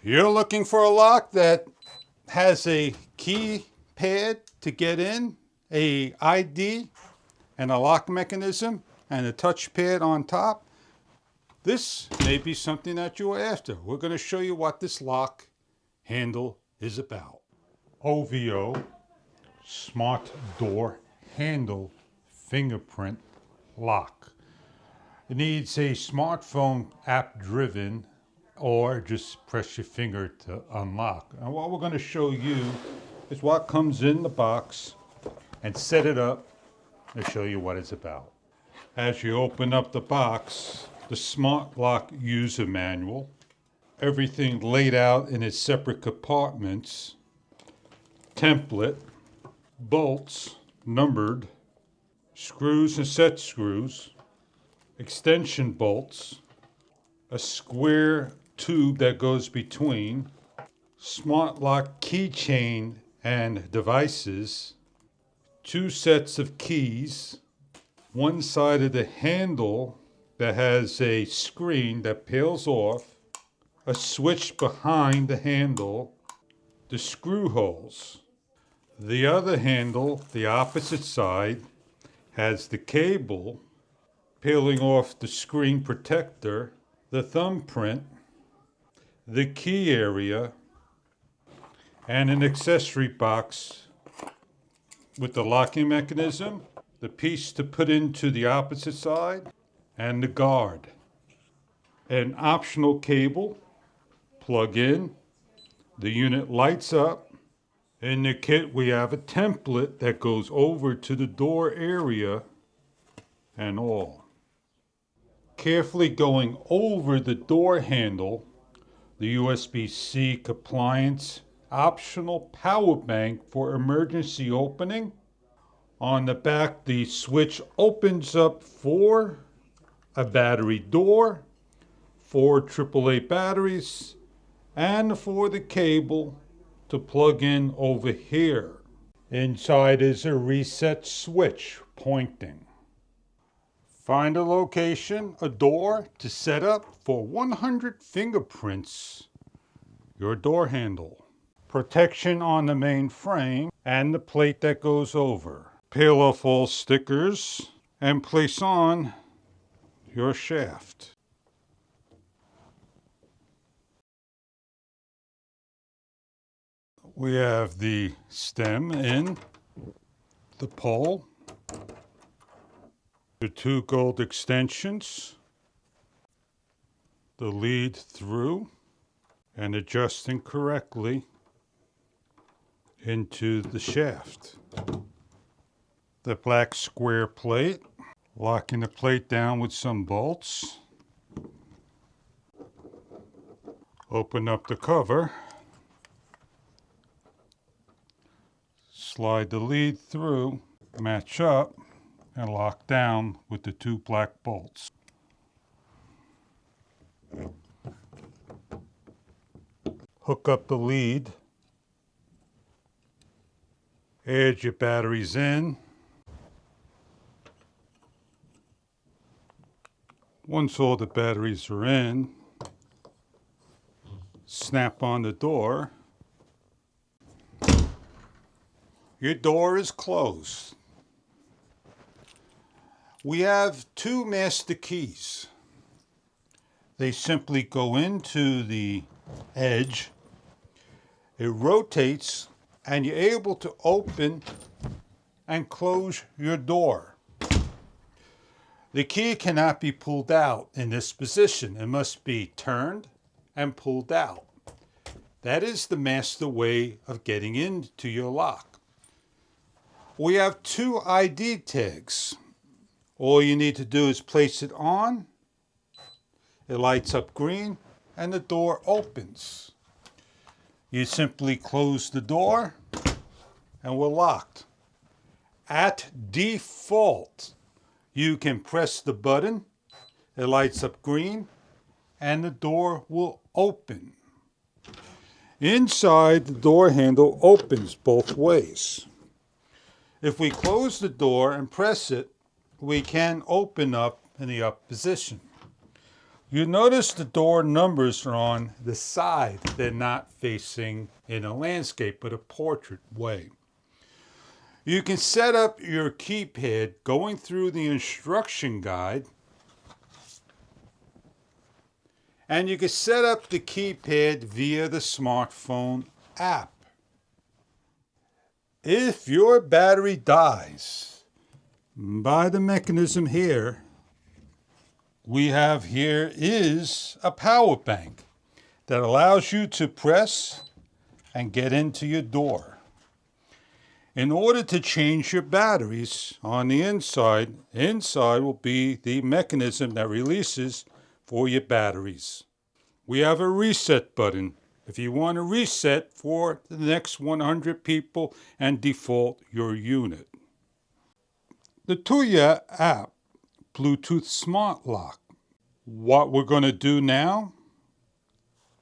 You're looking for a lock that has a key pad to get in, a ID, and a lock mechanism, and a touch pad on top. This may be something that you are after. We're going to show you what this lock handle is about. OVO Smart Door Handle Fingerprint Lock. It needs a smartphone app driven, or just press your finger to unlock. And what we're going to show you is what comes in the box and set it up and show you what it's about. As you open up the box, the Smart Lock user manual, everything laid out in its separate compartments, template, bolts numbered, screws and set screws, extension bolts, a square tube that goes between, Smart Lock keychain and devices, 2 sets of keys, one side of the handle that has a screen that peels off, a switch behind the handle, the screw holes. The other handle, the opposite side, has the cable peeling off the screen protector, the thumbprint, the key area, and an accessory box with the locking mechanism, the piece to put into the opposite side, and the guard. An optional cable, plug in, the unit lights up. In the kit we have a template that goes over to the door area and all. Carefully going over the door handle, the USB-C compliance optional power bank for emergency opening. On the back, the switch opens up for a battery door, 4 AAA batteries, and for the cable to plug in over here. Inside is a reset switch pointing. Find a location, a door to set up for 100 fingerprints, your door handle. Protection on the main frame and the plate that goes over. Peel off all stickers and place on your shaft. We have the stem in, the pole, the 2 gold extensions, the lead through, and adjusting correctly into the shaft. The black square plate, locking the plate down with some bolts. Open up the cover. Slide the lead through, match up, and lock down with the 2 black bolts. Hook up the lead. Add your batteries in. Once all the batteries are in, snap on the door. Your door is closed. We have 2 master keys. They simply go into the edge. It rotates and you're able to open and close your door. The key cannot be pulled out in this position. It must be turned and pulled out. That is the master way of getting into your lock. We have 2 ID tags. All you need to do is place it on. It lights up green and the door opens. You simply close the door and we're locked. At default, you can press the button, it lights up green, and the door will open. Inside, the door handle opens both ways. If we close the door and press it, we can open up in the up position. You notice the door numbers are on the side. They're not facing in a landscape, but a portrait way. You can set up your keypad going through the instruction guide, and you can set up the keypad via the smartphone app. If your battery dies, by the mechanism here, we have here is a power bank that allows you to press and get into your door. In order to change your batteries on the inside will be the mechanism that releases for your batteries. We have a reset button if you want to reset for the next 100 people and default your unit. The Tuya app, Bluetooth Smart Lock. What we're going to do now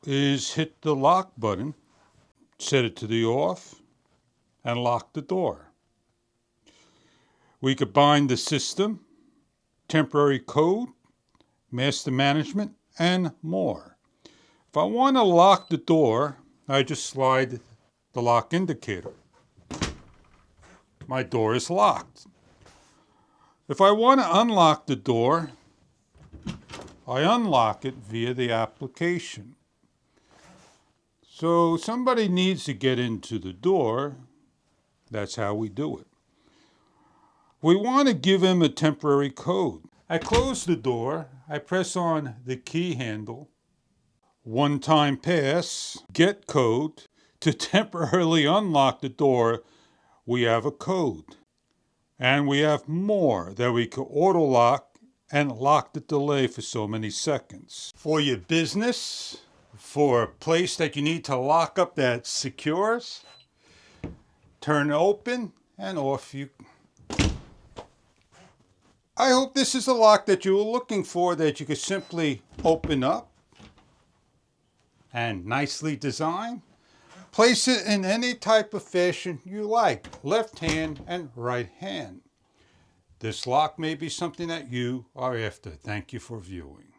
is hit the lock button, set it to the off, and lock the door. We could bind the system, temporary code, master management, and more. If I want to lock the door, I just slide the lock indicator. My door is locked. If I want to unlock the door, I unlock it via the application. So somebody needs to get into the door. That's how we do it. We want to give him a temporary code. I close the door. I press on the key handle. One-time pass, get code. To temporarily unlock the door, we have a code. And we have more that we can auto lock and lock the delay for so many seconds. For your business, for a place that you need to lock up that secures, turn open and off you. I hope this is a lock that you were looking for, that you could simply open up and nicely design. Place it in any type of fashion you like, left hand and right hand. This lock may be something that you are after. Thank you for viewing.